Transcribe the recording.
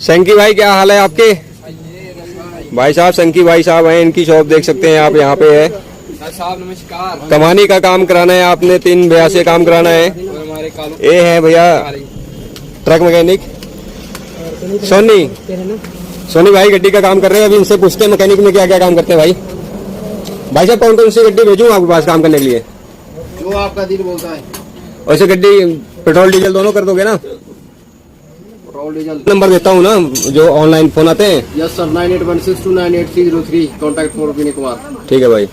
संकी भाई क्या हाल है आपके? भाई साहब संकी भाई साहब हैं, इनकी शॉप देख सकते हैं आप, यहाँ पे है साहब। नमस्कार। कमानी का काम कराना है आपने, 3 भैया से काम कराना है। ये है भैया ट्रक मैकेनिक सोनी भाई, गड्डी का काम कर रहे हैं। अभी इनसे पूछते हैं मैकेनिक में क्या क्या काम करते हैं। भाई साहब कौन कौन सी गड्डी भेजूं आपके पास काम करने के लिए? जो आपका दिल बोलता है। वैसे गड्डी पेट्रोल डीजल दोनों कर दोगे ना? पेट्रोल डीजल नंबर देता हूँ ना, जो ऑनलाइन फोन आते हैं। Yes sir, 9816298303 contact for Vinay Kumar. ठीक है भाई।